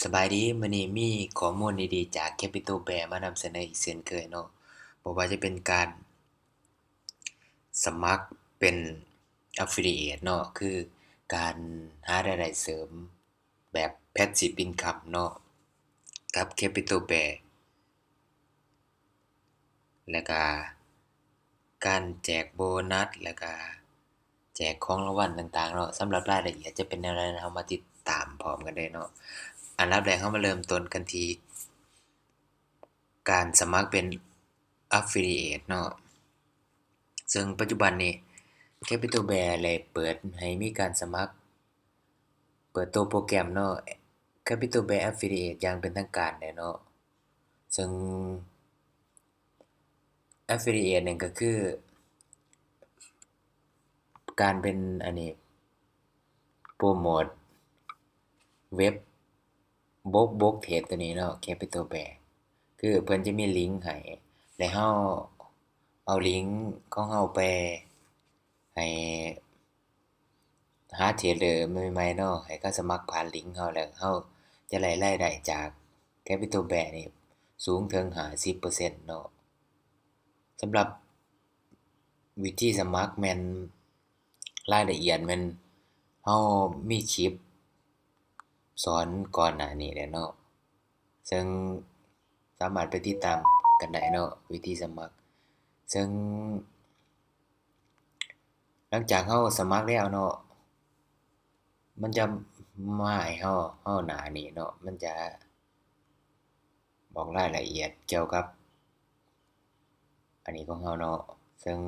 สบายดีมื้อนี้มีข้อมูลดีๆจาก Capital Bear มานำเสนออีกเช่นเคยเนาะบ่ว่าจะเป็นการสมัครเป็น Affiliate เนาะคือการหารายได้เสริมแบบ Passive Income เนาะกับ Capital Bear แล้วก็การแจกโบนัสแล้วก็แจกของรางวัลต่างๆเนาะสำหรับรายละเอียดจะเป็นแนวใดเรามาติดตามพร้อมกันได้เนาะอันดับแรกเรามาเริ่มต้นกันที่การสมัครเป็น Affiliate เนาะซึ่งปัจจุบันนี้ Capital Bear ได้เปิดให้มีการสมัครเปิดตัวโปรแกรมเนาะ Capital Bear Affiliate อย่างเป็นทางการแล้วเนาะซึ่ง Affiliate นี่ก็คือการเป็นอันนี้โปรโมตเว็บบล็อกเทรดตัวนี้เนาะ Capital Bear คือเพิ่นจะมีลิงก์ให้แล้วเราเอาลิงก์ของเราไปให้หาเทรดเดอร์ใหม่ๆเนาะให้เขาสมัครผ่านลิงก์เราแล้วเราจะได้รายได้จาก Capital Bear นี่สูงถึง50%เนาะสำหรับวิธีสมัครแม่นรายละเอียดแม่นเรามีคลิปสอนก่อนหน้านี้แล้วเนาะซึ่งสามารถไปติดตามกันได้เนาะวิธีสมัครซึ่งหลังจากเราสมัครแล้วเนาะมันจะมาให้เราหน้านี้เนาะมันจะบอกรายละเอียดเกี่ยวกับอันนี้ของเราเนาะซึ่ง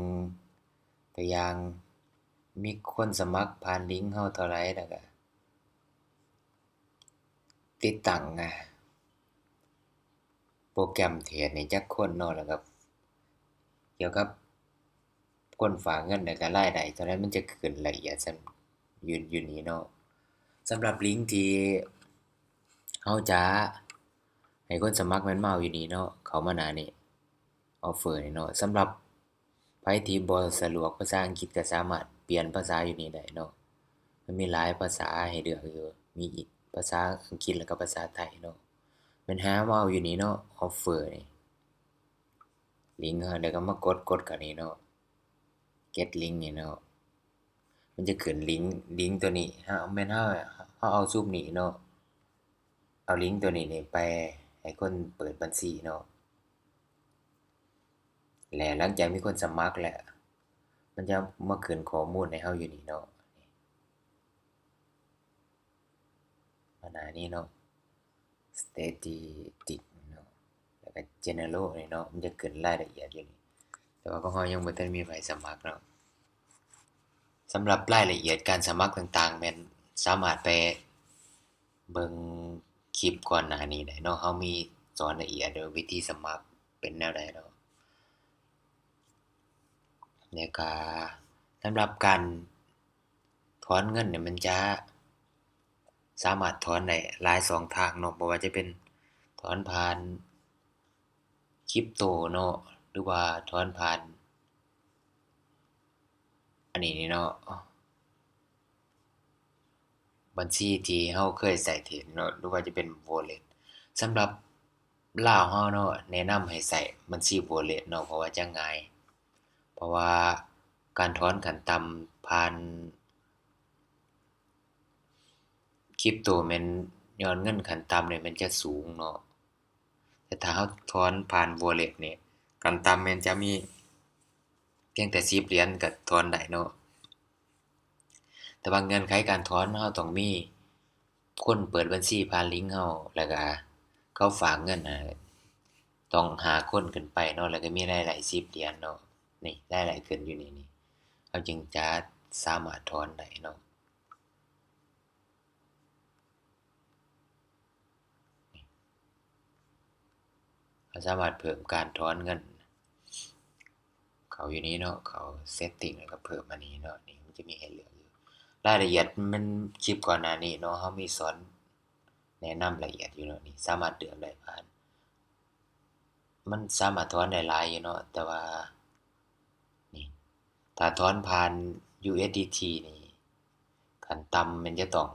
ตัวอย่างมีคนสมัครผ่านลิงก์เราเท่าไรแล้วก็ติดตั้งโปรแกรมเทรดนี่จักคนเนาะแล้วก็เกี่ยวกับคนฝากเงินแล้วก็รายได้เท่าไรมันจะขึ้นละเอียดซั้นอยู่นี่เนาะสำหรับลิงก์ที่เราจะให้คนสมัครแม่นมาเอาอยู่นี่เนาะเข้ามาหน้านี้ออฟเฟอร์นี่เนาะสำหรับไผที่บ่สะดวกภาษาอังกฤษก็สามารถเปลี่ยนภาษาอยู่นี่ได้เนาะมันมีหลายภาษาให้เลือกอยู่มีอีกภาษาอังกฤษแล้วก็ภาษาไทยเนาะแม่นหามาเอาอยู่นี่เนาะออฟเฟอร์นี่ลิงก์แล้วก็มากดเข้านี่เนาะ get link นี่เนาะมันจะขึ้นลิงก์ตัวนี้เฮาแม่นเฮาเอาซุมนี้เนาะเอาลิงก์ตัวนี้นี่ไปให้คนเปิดบัญชีเนาะและหลังจากมีคนสมัครแล้วมันจะมาขึ้นข้อมูลให้เฮาอยู่นี่เนาะมาหน้านี้เนาะ statistic เนาะแล้วก็ general นี่เนาะมันจะขึ้นรายละเอียดอยู่นี่แต่ว่าของเฮายังบ่ทันมีไผสมัครเนาะสำหรับรายละเอียดการสมัครต่างๆแม่นสามารถไปเบิ่งคลิปก่อนหน้านี้ได้เนาะเรามีสอนละเอียดเด้อวิธีสมัครเป็นแนวใดเนาะแล้วก็สำหรับการถอนเงินเนี่ยมันจะสามารถถอนได้หลาย2ทางเนาะบ่ว่าจะเป็นถอนผ่านคริปโตเนาะหรือว่าถอนผ่านอันนี้นี่เนาะบัญชีที่เราเคยใช้เทรดเนาะหรือว่าจะเป็น wallet สำหรับลาวเราเนาะแนะนำให้ใช้บัญชี wallet เนาะเพราะว่าจะง่ายเพราะว่าการถอนขั้นต่ำผ่านคริปโตแม่นยอดเงินขั้นต่ำนี่มันจะสูงเนาะแต่ถ้าเราถอนผ่าน wallet นี่ขั้นต่ำแม่นจะมีเพียงแต่10เหรียญก็ถอนได้เนาะแต่ว่าเงื่อนไขการถอนเราต้องมีคนเปิดบัญชีผ่านลิงก์เราแล้วก็เขาฝากเงินต้อง5คนขึ้นไปเนาะแล้วก็มีรายได้10เหรียญเนาะนี่รายได้ขึ้นอยู่นี่เราจึงจะสามารถถอนได้เนาะเราสามารถเพิ่มการถอนเงินเข้าอยู่นี้เนาะเข้า setting แล้วก็เพิ่มอันนี้เนาะนี่มันจะมีให้เลือกอยู่รายละเอียดมันคลิปก่อนหน้านี้เนาะเรามีสอนแนะนำละเอียดอยู่เนาะนี่สามารถเลือกได้ผ่านมันสามารถถอนได้หลายอยู่เนาะแต่ว่านี่ถ้าถอนผ่าน USDT นี่ขั้นต่ำมันจะต้อง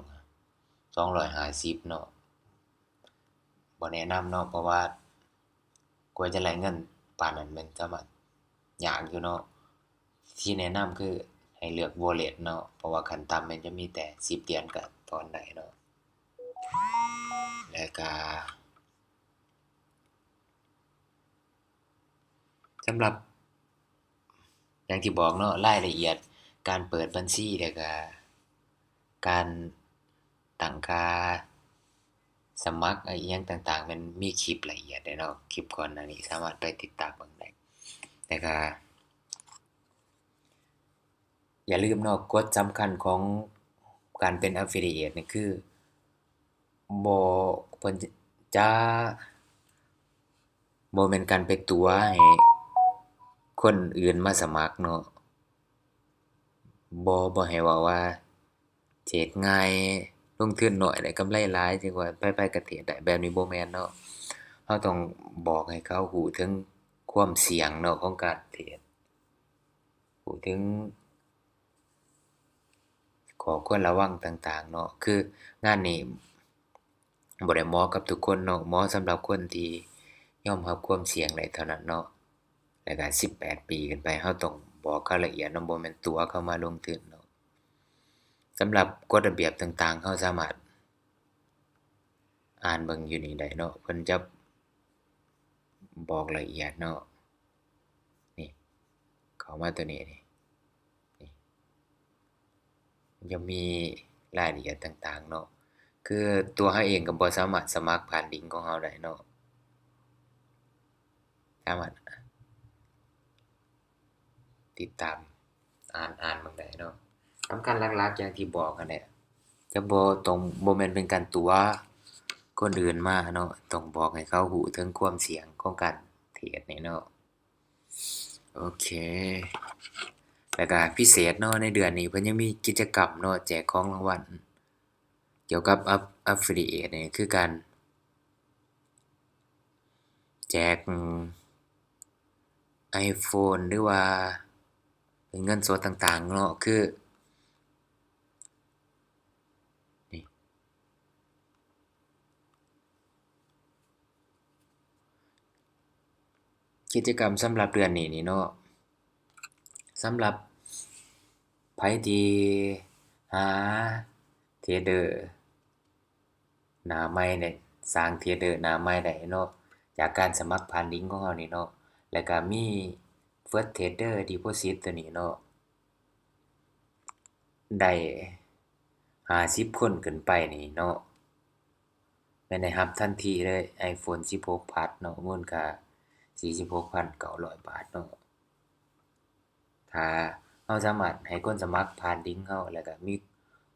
250เนาะ บ่แนะนำเนาะเพราะว่ากว่าจะได้เงินปานนั้นมันสามารถยากอยู่เนาะที่แนะนำคือให้เลือก Wallet เนาะเพราะว่าขั้นต่ำมันจะมีแต่10เหรียญก็ถอนได้เนาะแล้วก็สำหรับอย่างที่บอกเนาะรายละเอียดการเปิดบัญชีแล้วก็การตั้งค่าสมัครอิหยังต่างๆมันมีคลิปละเอียดเลยเนาะคลิปก่อนหน้านี้สามารถไปติดตามเบิ่งได้แต่ก็อย่าลืมเนาะกฎสำคัญของการเป็น Affiliate นี่คือบ่เพิ่นจะบ่แม่นการไปตั๋วให้คนอื่นมาสมัครเนาะบ่ให้เว้าว่าสิเฮ็ดง่ายลงทุนน้อยได้กำไรหลายจั่งว่าไปๆก็เทรดได้แบบนี้บ่แม่นเนาะเราต้องบอกให้เขารู้ถึงความเสี่ยงเนาะของการเทรดรู้ถึงข้อควรระวังต่างๆเนาะคืองานนี้บ่ได้เหมาะกับทุกคนเนาะเหมาะสำหรับคนที่ยอมรับความเสี่ยงได้เท่านั้นเนาะแล้วก็18 ปีขึ้นไปเราต้องบอกเขาละเอียดเนาะบ่แม่นตั๋วเข้ามาลงทุนเนาะสำหรับกฎระเบียบต่างๆเราสามารถอ่านเบิ่งอยู่นี่ได้เนาะเพิ่นจะบอกละเอียดเนาะนี่เข้ามาตัวนี้นี่มันจะมีรายละเอียดต่างๆเนาะคือตัวเราเองก็บ่สามารถสมัครผ่านลิงก์ของเราได้เนาะสามารถติดตามอ่านเบิ่งได้เนาะสำคัญหลักๆอย่างที่บอกนั่นแหละจะบ่แม่นเป็นการตั๋วคนอื่นมาเนาะต้องบอกให้เขารู้ถึงความเสี่ยงของการเทรดนี่เนาะโอเคแล้วก็พิเศษเนาะในเดือนนี้เพิ่นยังมีกิจกรรมเนาะแจกของรางวัลเกี่ยวกับ Affiliate นี่คือการแจก iPhone หรือว่าเป็นเงินสดต่างๆเนาะคือนี่กิจกรรมสำหรับเดือนนี้นี่เนาะสำหรับไผที่หาเทรดเดอร์หน้าใหม่ได้สร้างเทรดเดอร์หน้าใหม่ได้เนาะจากการสมัครผ่านลิงก์ของเรานี่เนาะแล้วก็มี First Trader Deposit ตัวนี้เนาะได้50คนขึ้นไปนี่เนาะแม่นได้รับทันทีเลย iPhone 16 Plus เนาะมูลค่า 46,900 บาทเนาะถ้าเราสามารถให้คนสมัครผ่านลิงก์เราแล้วก็มี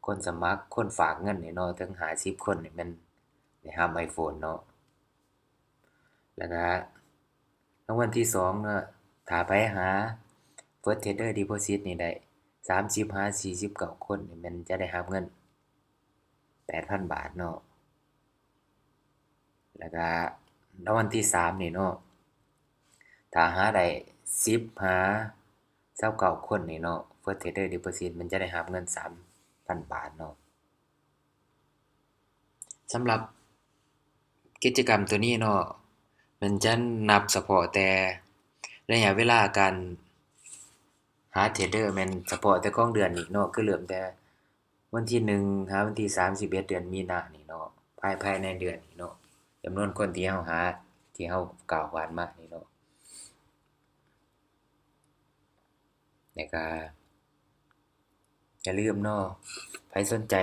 คนสมัครคนฝากเงินนี่เนาะถึง50คนนี่แม่นได้รับ iPhone เนาะแล้วก็รางวัลที่2เนาะถ้าไผหา First Trader Deposit นี่ได้30หา49คนนี่แม่นจะได้รับเงิน 8,000 บาทเนาะแล้วก็รางวัลที่3นี่เนาะถ้าหาได้10หา29คนนี่เนาะ First Trader Deposit มันจะได้รับเงิน 3,000 บาทเนาะสำหรับกิจกรรมตัวนี้เนาะมันจะนับเฉพาะแต่ระยะเวลาการหาเทรดเดอร์แม่นเฉพาะแต่ของเดือนนี้เนาะคือเริ่มแต่วันที่1หาวันที่31เดือนมีนานี่เนาะภายในเดือนนี้เนาะจำนวนคนที่เราหาที่เรากล่าววานมานี่เนาะแล้วก็อย่าลืมเนาะใครสนใจ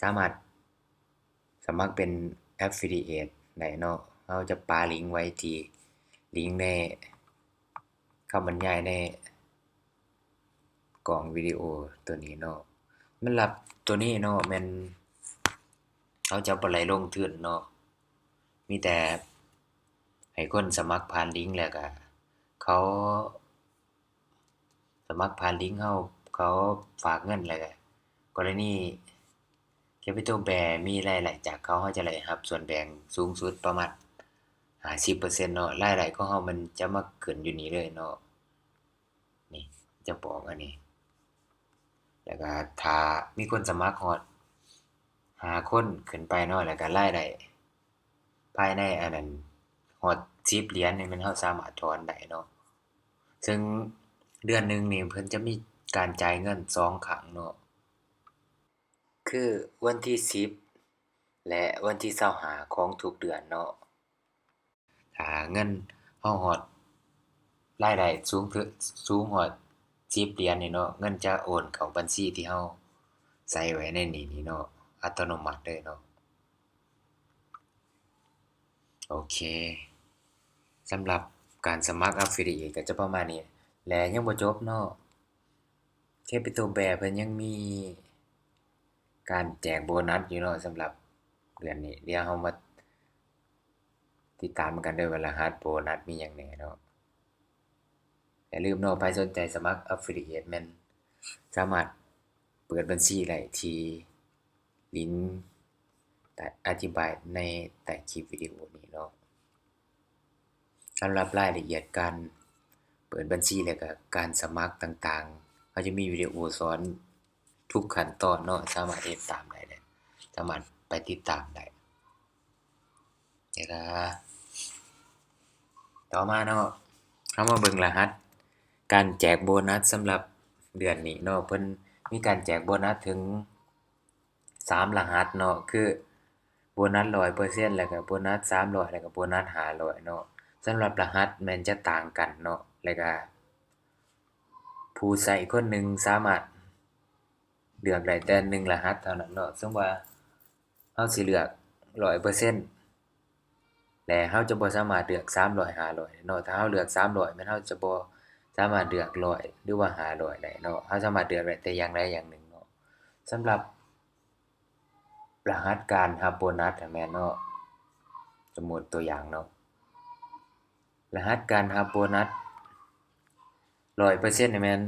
สามารถสมัครเป็น Affiliate ได้เนาะเราจะปาลิงก์ไว้ที่ลิงก์ในคำบรรยายในกล่องวิดีโอตัวนี้เนาะมันรับตัวนี้เนาะแม่นเราจะบ่ได้ลงทุนเนาะมีแต่ให้คนสมัครผ่านลิงก์แล้วก็เขาสมัครผ่านลิงก์เราเขาฝากเงินแล้วก็กรณี Capital Bear มีรายได้จากเขาเราจะได้รับส่วนแบ่งสูงสุดประมาณ50%เนาะรายได้ของเรามันจะมาขึ้นอยู่นี่เลยเนาะนี่จะบอกอันนี้แล้วก็ถ้ามีคนสมัครฮอด5คนขึ้นไปเนาะแล้วก็รายได้ ภายในอันนั้นฮอด10เหรียญนี่มันเราสามารถถอนได้เนาะซึ่งเดือนหนึ่งนี่เพิ่นจะมีการจ่ายเงิน2ครั้งเนาะคือวันที่10และวันที่25ของทุกเดือนเนาะถ้าเงินเราฮอดรายได้สูงฮอด10เหรียญนี่เนาะเงินจะโอนเข้าบัญชีที่เราใส่ไว้ในนี่เนาะอัตโนมัติเลยเนาะโอเคสำหรับการสมัคร Affiliate ก็จะประมาณนี้และยังบ่จบเนาะ Capital Bear เพิ่นยังมีการแจกโบนัสอยู่เนาะสำหรับเดือนนี้เดี๋ยวเรามาติดตามกันเด้อว่ารหัสโบนัสมีหยังแหน่เนาะอย่าลืมเนาะใครสนใจสมัคร Affiliate แม่นสามารถเปิดบัญชีได้ที่ลิงก์ใต้อธิบายในใต้คลิปวิดีโอนี้เนาะสำหรับรายละเอียดการเปิดบัญชีแล้วก็การสมัครต่างๆเขาจะมีวิดีโอสอนทุกขั้นตอนเนาะสามารถเฮ็ดตามได้เลยสามารถไปติดตามได้แล้วก็ต่อมาเนาะเรามาเบิ่งรหัสการแจกโบนัสสำหรับเดือนนี้เนาะเพิ่นมีการแจกโบนัสถึง3รหัสเนาะคือโบนัส100%แล้วก็โบนัส300แล้วก็โบนัส500เนาะสำหรับรหัสแม่นจะต่างกันเนาะแล้วก็ผู้ใช้คนหนึ่งสามารถเลือกได้แต่1รหัสเท่านั้นเนาะสมมุติว่าเราสิเลือก100%และเราจะบ่สามารถเลือก300 500ได้เนาะถ้าเราเลือก300แม่นเราจะบ่สามารถเลือก100หรือว่า500ได้เนาะเราสามารถเลือกได้แต่อย่างใดอย่างหนึ่งเนาะสำหรับรหัสการรับโบนัสอะแม่นเนาะสมมุติตัวอย่างเนาะรหัสการรับโบนัส100%นี่แม่น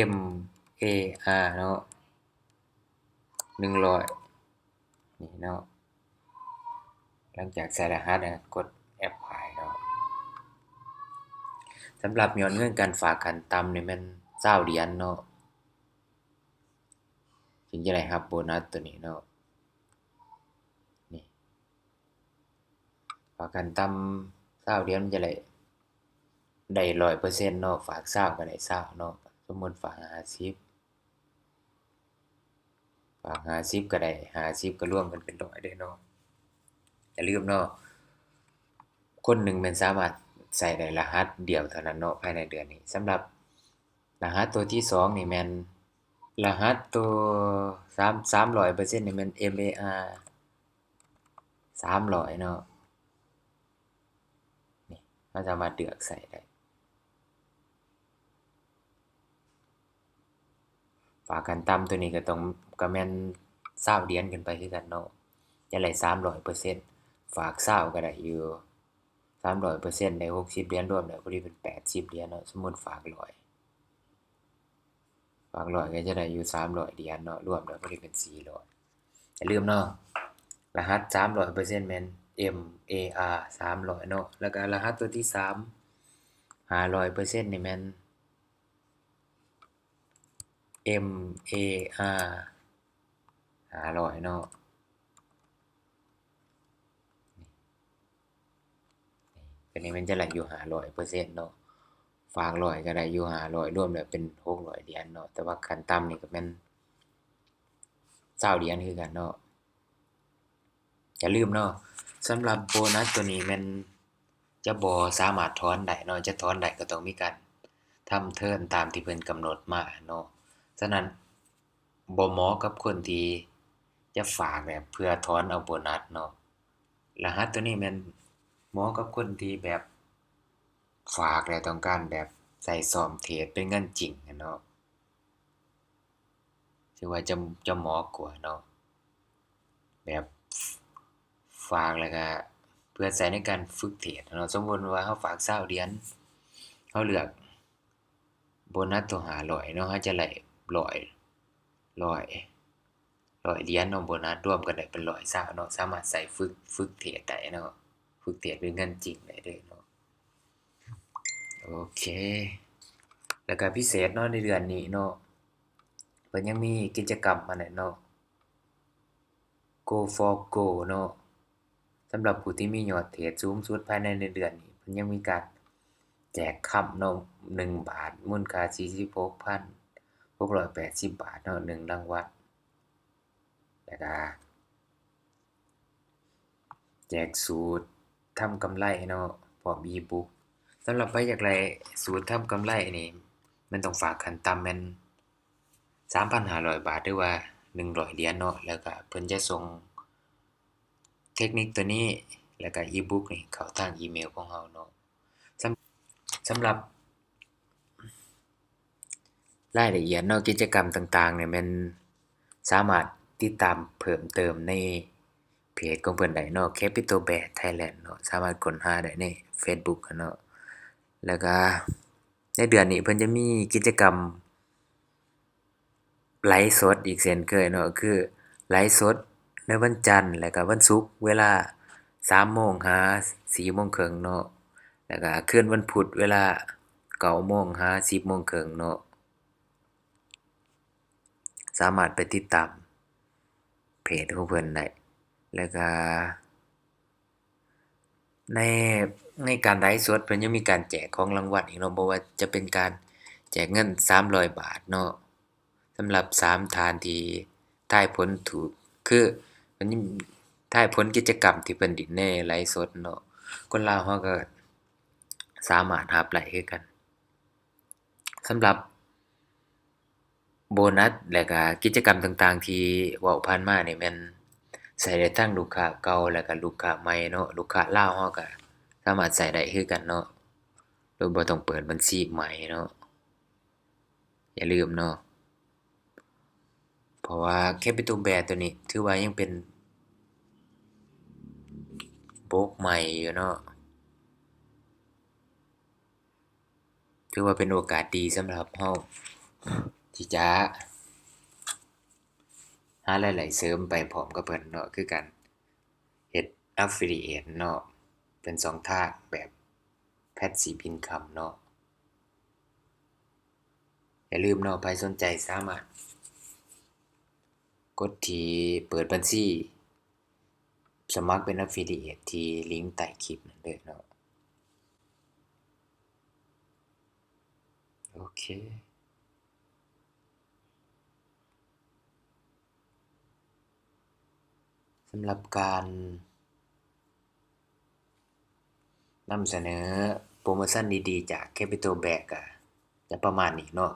MAR เนาะ100นี่เนาะหลังจากใส่รหัสนะกด Apply เนาะสำหรับยอดเงินการฝากขั้นต่ำนี่แม่น20เหรียญเนาะถึงจะได้รับโบนัสตัวนี้เนาะนี่ฝากขั้นต่ำ20เหรียญมันจะได้100%เนาะฝาก20ก็ได้20เนาะสมมุติฝาก50ฝาก50ก็ได้50ก็รวมกันเป็น100เด้อเนาะอย่าลืมเนาะคนหนึ่งแม่นสามารถใช้ได้รหัสเดียวเท่านั้นเนาะภายในเดือนนี้สำหรับรหัสตัวที่2นี่แม่นรหัสตัว300%นี่แม่น MAR 300เนาะนี่เราสามารถเลือกใส่ได้ฝากขั้นต่ำตัวนี้ก็ต้องก็แม่น20เหรียญขึ้นไปคือกันเนาะจะได้300%ฝาก20ก็ได้อยู่300%ได้60เหรียญรวมแล้วพอดีเป็น80เหรียญเนาะสมมุติฝาก100ก็จะได้อยู่300เหรียญเนาะรวมแล้วพอดีเป็น400อย่าลืมเนาะรหัส300%แม่น MAR 300เนาะแล้วก็รหัสตัวที่3 500%นี่แม่น MAR 500เนาะตัวนี้มันจะได้อยู่500%เนาะฝาก100ก็ได้อยู่500รวมแล้วเป็น600เหรียญเนาะแต่ว่าขั้นต่ำนี่ก็แม่น20เหรียญคือกันเนาะอย่าลืมเนาะสำหรับโบนัสตัวนี้แม่นจะบ่สามารถถอนได้เนาะจะถอนได้ก็ต้องมีการทำเทิร์นตามที่เพิ่นกำหนดมาเนาะฉะนั้นบ่เหมาะกับคนที่จะฝากแบบเพื่อถอนเอาโบนัสเนาะรหัสตัวนี้แม่นเหมาะกับคนที่แบบฝากแล้วต้องการแบบใช้ซ่อมเทรดเป็นเงินจริงอะเนาะถือว่าจะเหมาะกว่าเนาะแบบฝากแล้วก็เพื่อใช้ในการฝึกเทรดเนาะสมมุติว่าเราฝาก20เหรียญเราเลือกโบนัสตัว500เนาะเราจะได้100 100 100เหรียญเนาะโบนัสรวมกันได้เป็น120เนาะสามารถใช้ฝึกเทรดได้เนาะฝึกเทรดเป็นเงินจริงได้เลยเนาะโอเคแล้วก็พิเศษเนาะในเดือนนี้เนาะเพิ่นยังมีกิจกรรมอันนั้นเนาะ Go for Go เนาะส ำหรับผู้ที่มียอดเทรดสูงสุดภายใน1เดือนนี้เพิ่นยังมีการแจกค้ำเนาะ1บาทมูลค่า 46,680 บาทเนาะ1รางวัลแล้วก็แจกสูตรทำกำไรเนาะพร้อม E-book สำหรับไผอยากได้สูตรทำกำไรนี่มันต้องฝากขั้นต่ำแม่น 3,500 บาทหรือว่า100เหรียญเนาะแล้วก็เพิ่นจะส่งเทคนิคตัวนี้แล้วก็ E-book นี่เข้าทางอีเมลของเราเนาะสำหรับรายละเอียดเนาะกิจกรรมต่างๆเนี่ยแม่นสามารถติดตามเพิ่มเติมในเพจของเพิ่นได้เนาะ Capital Bear Thailand เนาะสามารถค้นหาได้ในเฟซบุ๊กอะเนาะแล้วก็ในเดือนนี้เพิ่นจะมีกิจกรรมไลฟ์สดอีกเช่นเคยเนาะคือไลฟ์สดในวันจันทร์แล้วก็วันศุกร์เวลา 3 โมงหา 4 โมงครึ่งเนาะแล้วก็คืนวันพุธเวลา 9 โมงหา 10 โมงครึ่งเนาะสามารถไปติดตามเพจของเพิ่นได้แล้วก็ในในการไลฟ์สดเพิ่นยังมีการแจกของรางวัลอีกเนาะบ่ว่าจะเป็นการแจกเงิน300 บาทเนาะสำหรับ3ท่านที่ทายผลถูกคือมันมีทายผลกิจกรรมที่เพิ่นเล่นในไลฟ์สดเนาะคนลาวเราก็สามารถรับได้คือกันสำหรับโบนัสแล้วก็กิจกรรมต่างๆที่เว้าผ่านมานี่แม่นใช้ได้ทั้งลูกค้าเก่าแล้วก็ลูกค้าใหม่เนาะลูกค้าลาวเราก็สามารถใช้ได้คือกันเนาะโดยบ่ต้องเปิดบัญชีใหม่เนาะอย่าลืมเนาะเพราะว่า Capital Bear ตัวนี้ถือว่ายังเป็นโบรกใหม่อยู่เนาะถือว่าเป็นโอกาสดีสำหรับเราที่จะหารายได้เสริมไปพร้อมกับเพิ่นเนาะคือการเฮ็ด Affiliate เนาะเป็น2ทางแบบ Passive Income เนาะอย่าลืมเนาะไผสนใจสามารถกดที่เปิดบัญชีสมัครเป็น Affiliate ที่ลิงก์ใต้คลิปนั่นเด้อเนาะโอเคสำหรับการนำเสนอโปรโมชันดีๆจาก Capital Bear ก็จะประมาณนี้เนาะ